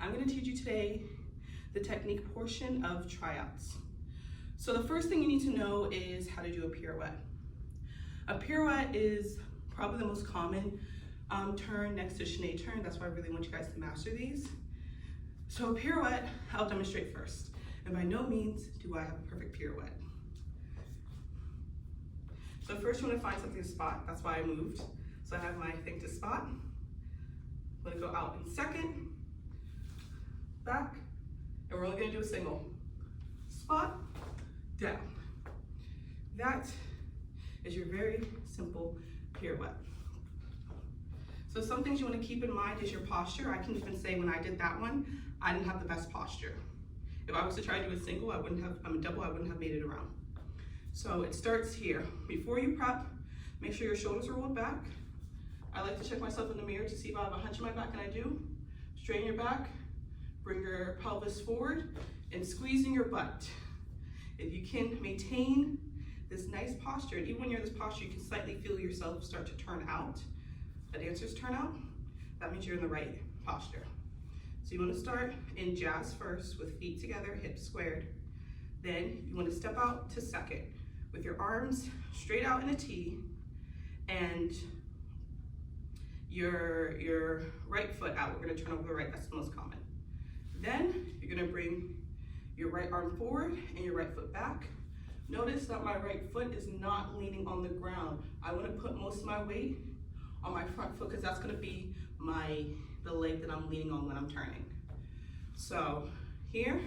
I'm going to teach you today the technique portion of tryouts. So the first thing you need to know is how to do a pirouette. A pirouette is probably the most common turn next to Sinead turn. That's why I really want you guys to master these. So a pirouette, I'll demonstrate first. And by no means do I have a perfect pirouette. So first you want to find something to spot. That's why I moved. So I have my thing to spot. I'm going to go out in second, back, and we're only going to do a single. Spot, down. That is your very simple pirouette. So some things you want to keep in mind is your posture. I can even say when I did that one, I didn't have the best posture. If I was to try to do a single, a double, I wouldn't have made it around. So it starts here. Before you prep, make sure your shoulders are rolled back. I like to check myself in the mirror to see if I have a hunch in my back, and I do. Straighten your back, bring your pelvis forward, and squeezing your butt. If you can maintain this nice posture, and even when you're in this posture, you can slightly feel yourself start to turn out. A dancer's turn out, that means you're in the right posture. So you want to start in jazz first with feet together, hips squared. Then you want to step out to second with your arms straight out in a T and your right foot out. We're going to turn over the right, that's the most common. Then you're going to bring your right arm forward and your right foot back. Notice that my right foot is not leaning on the ground. I want to put most of my weight on my front foot because that's going to be the leg that I'm leaning on when I'm turning. So here,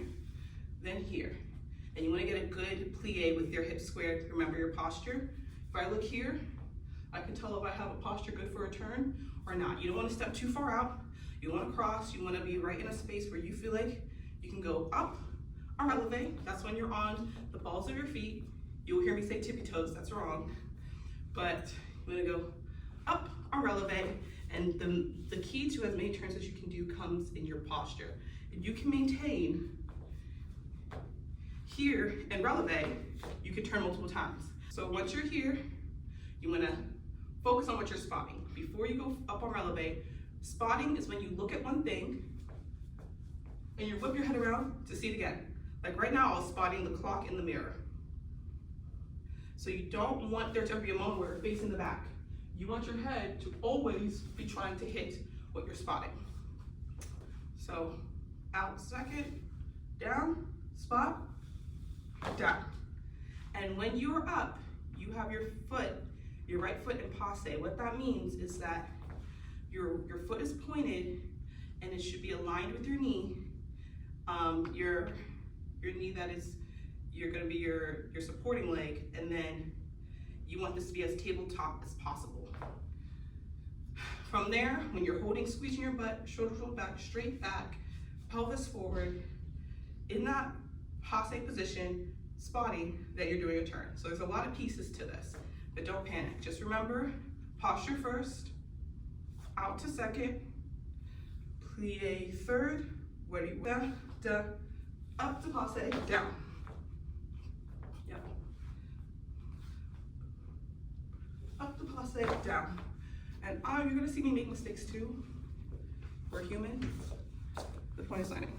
then here. And you want to get a good plie with your hips squared. Remember your posture. If I look here, I can tell if I have a posture good for a turn or not. You don't want to step too far out. You want to cross. You want to be right in a space where you feel like you can go up or elevate. That's when you're on the balls of your feet. You'll hear me say tippy toes. That's wrong. But you want to go up or elevate. And the key to as many turns as you can do comes in your posture. If you can maintain here and releve, you can turn multiple times. So once you're here, you want to focus on what you're spotting. Before you go up on releve, spotting is when you look at one thing and you whip your head around to see it again. Like right now, I was spotting the clock in the mirror. So you don't want there to be a moment where you're facing the back. You want your head to always be trying to hit what you're spotting. So out second, down, spot, down. And when you're up, you have your right foot in passe. What that means is that your foot is pointed and it should be aligned with your knee. Your knee that is, you're gonna be your supporting leg, and then you want this to be as tabletop as possible. From there, when you're holding, squeezing your butt, shoulders rolled back, straight back, pelvis forward, in that passe position, spotting that you're doing a turn. So there's a lot of pieces to this, but don't panic. Just remember, posture first, out to second, plie third, where you da, up to passe, down. Yep. Up to passe, down. And you're gonna see me make mistakes too. We're human. The point is learning.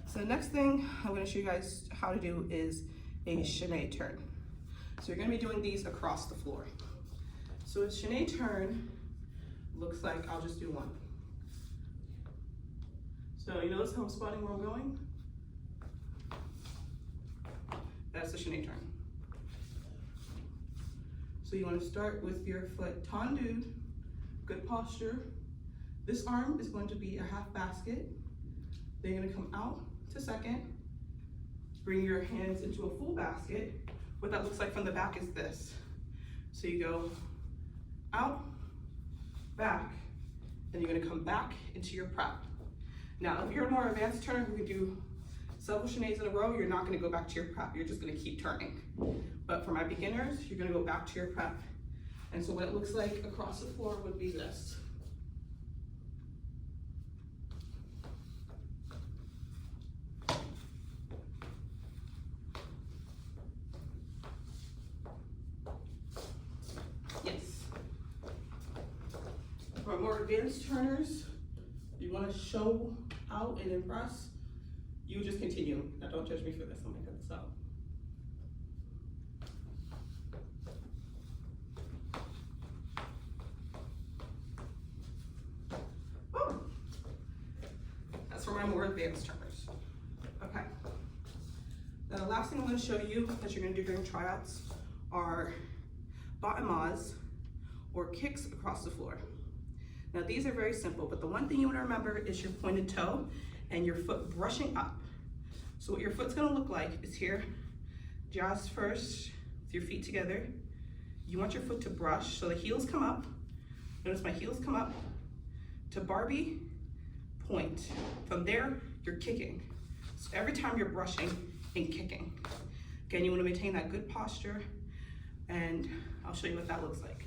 So the next thing I'm gonna show you guys how to do is a Sinead turn. So you're gonna be doing these across the floor. So a Sinead turn looks like, I'll just do one. So you notice how I'm spotting where I'm going? That's the Sinead turn. So you wanna start with your foot tendu, good posture. This arm is going to be a half basket. Then you're gonna come out to second, bring your hands into a full basket. What that looks like from the back is this. So you go out, back, and you're gonna come back into your prep. Now, if you're a more advanced turner who can do several Sineads in a row, you're not gonna go back to your prep. You're just gonna keep turning. But for my beginners, you're gonna go back to your prep. And so what it looks like across the floor would be this. Yes. For more advanced turners, you want to show out and then press, you just continue. Now don't judge me for this, I'm gonna cut this out. Oh, that's for my more advanced turners. Okay. Now the last thing I'm gonna show you that you're gonna do during tryouts are bottom-ahs or kicks across the floor. Now these are very simple, but the one thing you wanna remember is your pointed toe and your foot brushing up. So what your foot's gonna look like is here, just first with your feet together. You want your foot to brush, so the heels come up. Notice my heels come up to Barbie, point. From there, you're kicking. So every time you're brushing and kicking. Again, you wanna maintain that good posture, and I'll show you what that looks like.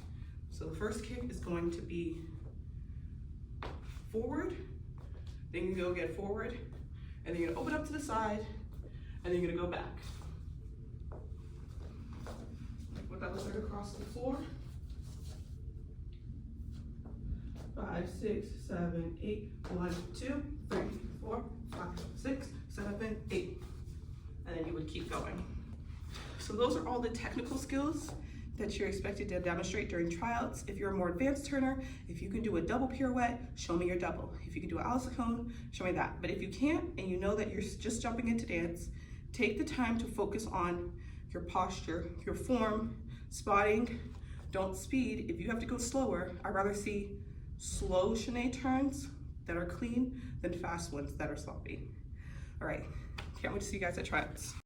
So the first kick is going to be forward, then you go get forward, and then you're gonna open up to the side, and then you're gonna go back. Like what that looks like across the floor. 5, 6, 7, 8, 1, 2, 3, 4, 5, 6, 7, 8. And then you would keep going. So those are all the technical skills that you're expected to demonstrate during tryouts. If you're a more advanced turner, if you can do a double pirouette, show me your double. If you can do an Alice cone, show me that. But if you can't, and you know that you're just jumping into dance, take the time to focus on your posture, your form, spotting, don't speed. If you have to go slower, I'd rather see slow chaîné turns that are clean than fast ones that are sloppy. All right, can't wait to see you guys at tryouts.